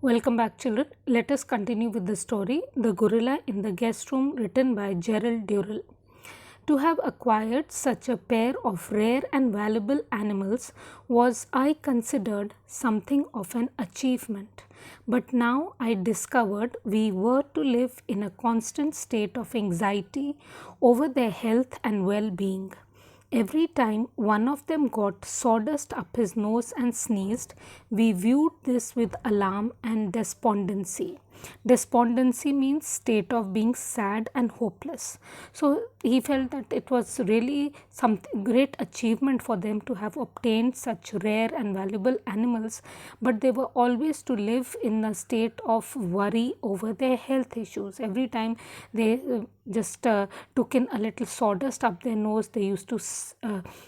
Welcome back, children. Let us continue with the story The Gorilla in the Guest Room, written by Gerald Durrell. To have acquired such a pair of rare and valuable animals was, I considered, something of an achievement. But now I discovered we were to live in a constant state of anxiety over their health and well being. Every time one of them got sawdust up his nose and sneezed, we viewed this with alarm and despondency. Despondency means state of being sad and hopeless. So he felt that it was really some great achievement for them to have obtained such rare and valuable animals, but they were always to live in a state of worry over their health issues. Every time they just took in a little sawdust up their nose, they used to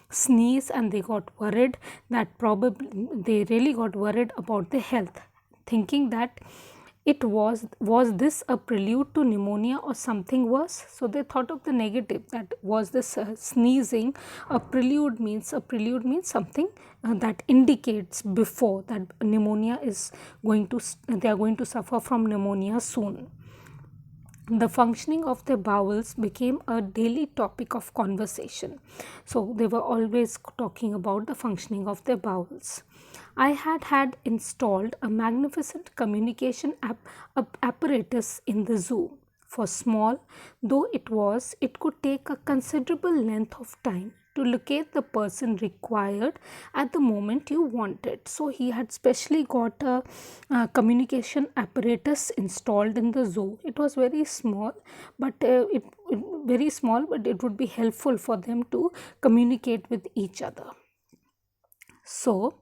sneeze, and they got worried that probably they really got worried about their health, thinking that it was this a prelude to pneumonia or something worse. So they thought of the negative, that was this sneezing a prelude means something that indicates before that pneumonia is going to they are going to suffer from pneumonia soon. The functioning of their bowels became a daily topic of conversation. So they were always talking about the functioning of their bowels. I had installed a magnificent communication apparatus in the zoo. For small though it was, it could take a considerable length of time to locate the person required at the moment you wanted. So he had specially got a communication apparatus installed in the zoo. It was very small, but it would be helpful for them to communicate with each other. So,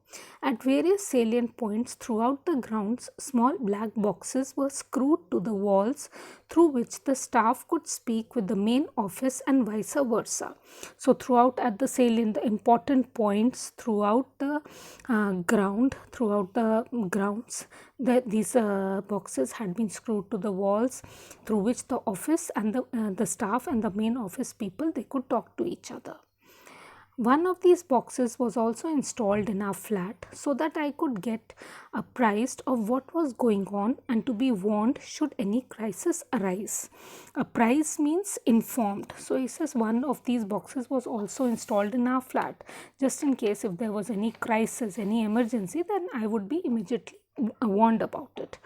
at various salient points throughout the grounds, small black boxes were screwed to the walls through which the staff could speak with the main office and vice versa. So, throughout at the salient, the important points throughout the grounds, these boxes had been screwed to the walls through which the office and the staff and the main office people, they could talk to each other. One of these boxes was also installed in our flat so that I could get apprised of what was going on and to be warned should any crisis arise. Apprised means informed. So he says one of these boxes was also installed in our flat, just in case if there was any crisis, any emergency, then I would be immediately warned about it.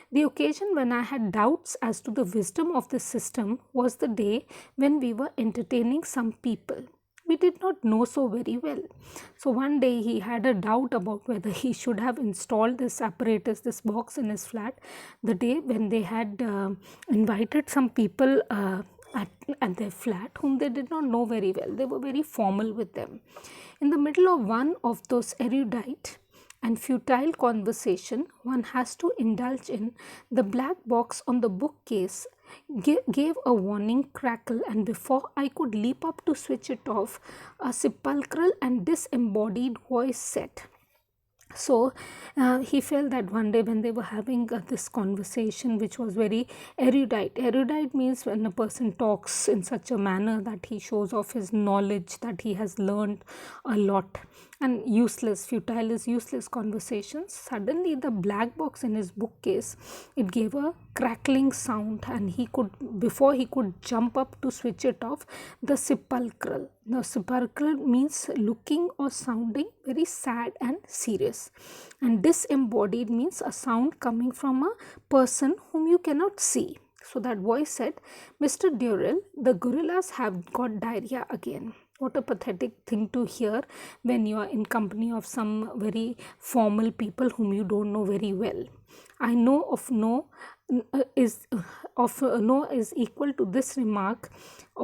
The occasion when I had doubts as to the wisdom of this system was the day when we were entertaining some people we did not know so very well. So one day he had a doubt about whether he should have installed this apparatus, this box in his flat, the day when they had invited some people at their flat whom they did not know very well. They were very formal with them. In the middle of one of those erudite and futile conversation one has to indulge in, the black box on the bookcase gave a warning crackle, and before I could leap up to switch it off, a sepulchral and disembodied voice said. So he felt that one day when they were having this conversation, which was very erudite means when a person talks in such a manner that he shows off his knowledge, that he has learned a lot. And futile is useless conversations. Suddenly the black box in his bookcase, it gave a crackling sound, and before he could jump up to switch it off, the sepulchral means looking or sounding very sad and serious, and disembodied means a sound coming from a person whom you cannot see. So that voice said, Mr. Durrell, the gorillas have got diarrhea again. What a pathetic thing to hear when you are in company of some very formal people whom you don't know very well. I know of no is equal to this remark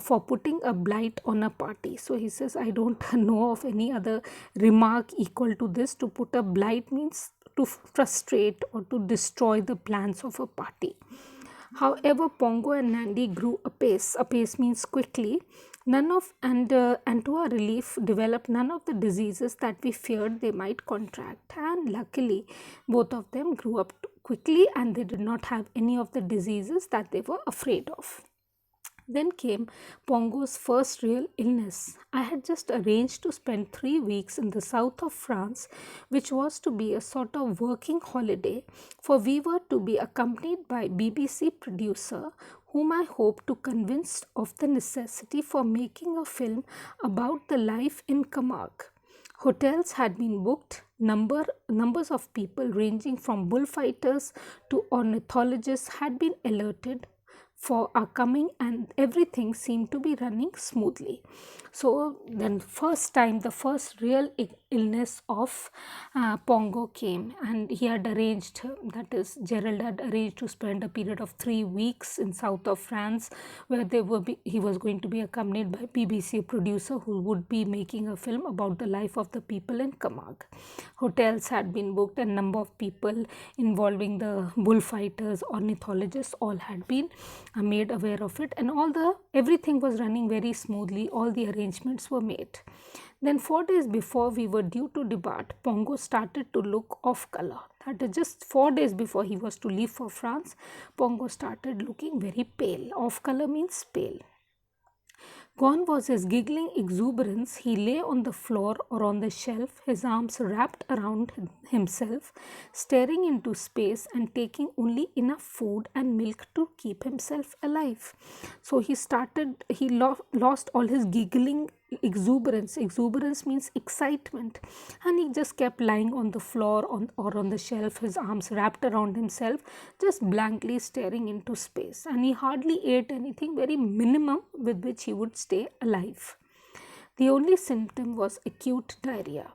for putting a blight on a party. So he says, I don't know of any other remark equal to this. To put a blight means to frustrate or to destroy the plans of a party. However, Pongo and Nandi grew apace. Apace means quickly. And to our relief, developed none of the diseases that we feared they might contract. And luckily, both of them grew up quickly, and they did not have any of the diseases that they were afraid of. Then came Pongo's first real illness. I had just arranged to spend 3 weeks in the south of France, which was to be a sort of working holiday, for we were to be accompanied by BBC producer whom I hoped to convince of the necessity for making a film about the life in Camargue. Hotels had been booked, numbers of people ranging from bullfighters to ornithologists had been alerted for our coming, and everything seemed to be running smoothly. So then first time, the first real illness of Pongo came, and he had arranged, that is Gerald had arranged to spend a period of 3 weeks in south of France, where he was going to be accompanied by BBC producer who would be making a film about the life of the people in Camargue. Hotels had been booked, and number of people involving the bullfighters, ornithologists, all had been made aware of it, and everything was running very smoothly. All the arrangements were made. Then 4 days before we were due to depart, Pongo started to look off color. That is, just 4 days before he was to leave for France, Pongo started looking very pale. Off color means pale. Gone was his giggling exuberance. He lay on the floor or on the shelf, his arms wrapped around himself, staring into space and taking only enough food and milk to keep himself alive. So he lost all his giggling exuberance. Exuberance means excitement, and he just kept lying on the floor or on the shelf, his arms wrapped around himself, just blankly staring into space, and he hardly ate anything, very minimum with which he would stay alive. The only symptom was acute diarrhea.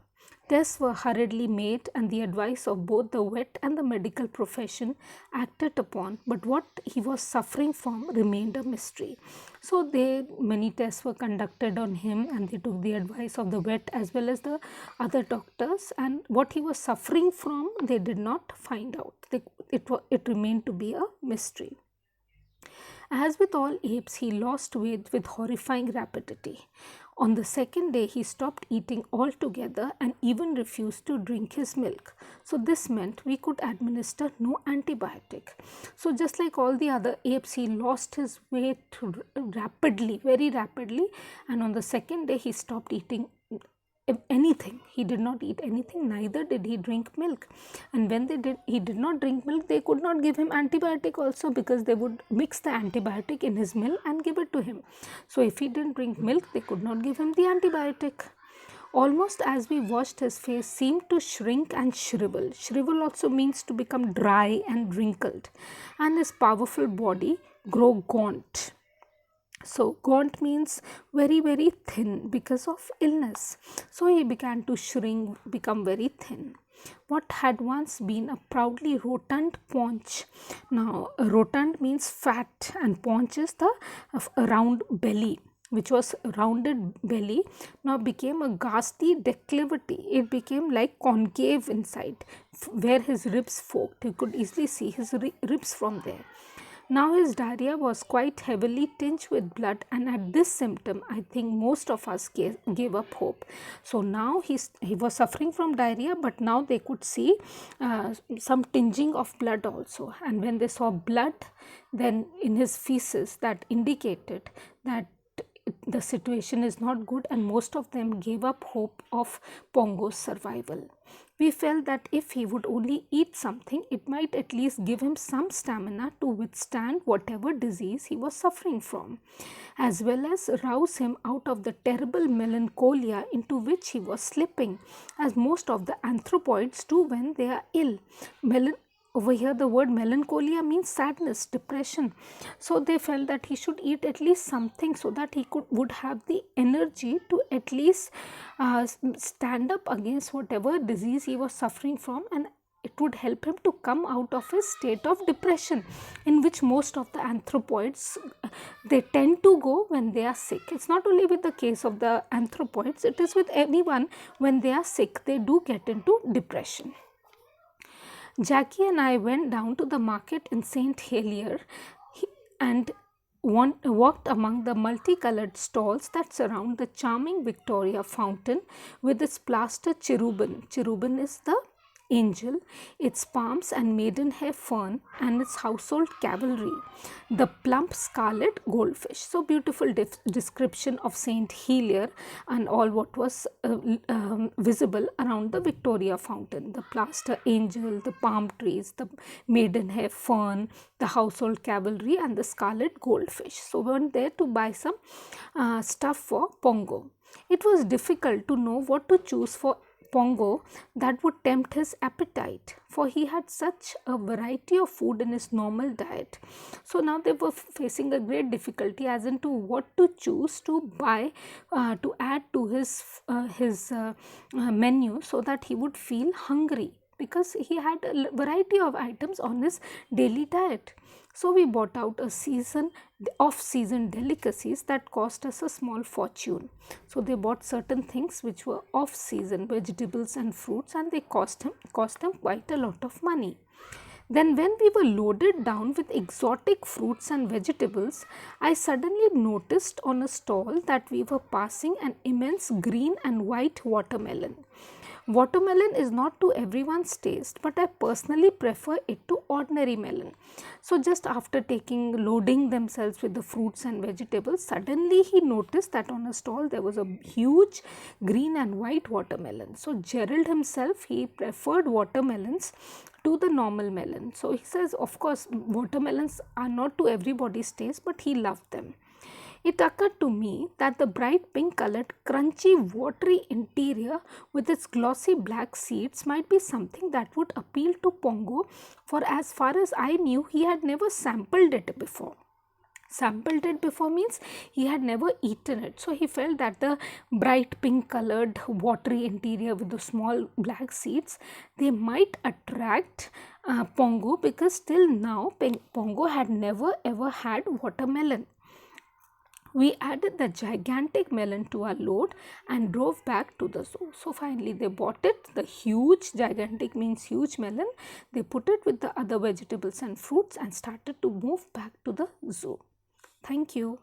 Tests were hurriedly made, and the advice of both the vet and the medical profession acted upon, but what he was suffering from remained a mystery. So many tests were conducted on him, and they took the advice of the vet as well as the other doctors, and what he was suffering from they did not find out. It remained to be a mystery. As with all apes, he lost weight with horrifying rapidity. On the second day, he stopped eating altogether and even refused to drink his milk. So this meant we could administer no antibiotic. So just like all the other apes, he lost his weight rapidly, very rapidly, and on the second day, he stopped eating anything. He did not eat anything, neither did he drink milk. And when he did not drink milk, they could not give him antibiotic also, because they would mix the antibiotic in his milk and give it to him. So if he didn't drink milk, they could not give him the antibiotic. Almost as we watched, his face seemed to shrink and shrivel. Shrivel also means to become dry and wrinkled, and his powerful body grow gaunt. So gaunt means very, very thin because of illness. So he began to shrink, become very thin. What had once been a proudly rotund paunch, now rotund means fat, and paunch is the round belly, which was rounded belly, now became a ghastly declivity. It became like concave inside, where his ribs forked. You could easily see his ribs from there. Now his diarrhea was quite heavily tinged with blood, and at this symptom, I think most of us gave up hope. So now he was suffering from diarrhea, but now they could see some tinging of blood also. And when they saw blood, then in his feces, that indicated that the situation is not good, and most of them gave up hope of Pongo's survival. We felt that if he would only eat something, it might at least give him some stamina to withstand whatever disease he was suffering from, as well as rouse him out of the terrible melancholia into which he was slipping, as most of the anthropoids do when they are ill. Over here, the word melancholia means sadness, depression. So they felt that he should eat at least something so that he would have the energy to at least stand up against whatever disease he was suffering from, and it would help him to come out of his state of depression, in which most of the anthropoids they tend to go when they are sick. It's not only with the case of the anthropoids, it is with anyone. When they are sick, they do get into depression. Jackie and I went down to the market in St. Helier and walked among the multicolored stalls that surround the charming Victoria fountain with its plaster cherubim. Cherubim is the angel, its palms and maidenhair fern, and its household cavalry, the plump scarlet goldfish. So beautiful description of Saint Helier and all what was visible around the Victoria fountain: the plaster angel, the palm trees, the maidenhair fern, the household cavalry, and the scarlet goldfish. So we went there to buy some stuff for Pongo. It was difficult to know what to choose for Pongo that would tempt his appetite, for he had such a variety of food in his normal diet. So now they were facing a great difficulty as into what to choose to buy to add to his menu, so that he would feel hungry, because he had a variety of items on his daily diet. So we bought out a off-season delicacies that cost us a small fortune. So they bought certain things which were off-season, vegetables and fruits, and they cost them quite a lot of money. Then when we were loaded down with exotic fruits and vegetables, I suddenly noticed on a stall that we were passing an immense green and white watermelon. Watermelon is not to everyone's taste, but I personally prefer it to ordinary melon. So just after loading themselves with the fruits and vegetables, suddenly he noticed that on a stall there was a huge green and white watermelon. So Gerald himself, he preferred watermelons to the normal melon. So he says, of course, watermelons are not to everybody's taste, but he loved them. It occurred to me that the bright pink colored, crunchy, watery interior with its glossy black seeds might be something that would appeal to Pongo, for as far as I knew, he had never sampled it before. Sampled it before means he had never eaten it. So he felt that the bright pink colored, watery interior with the small black seeds, they might attract Pongo, because till now Pongo had never ever had watermelon. We added the gigantic melon to our load and drove back to the zoo. So finally they bought it, the huge, gigantic means huge melon. They put it with the other vegetables and fruits and started to move back to the zoo. Thank you.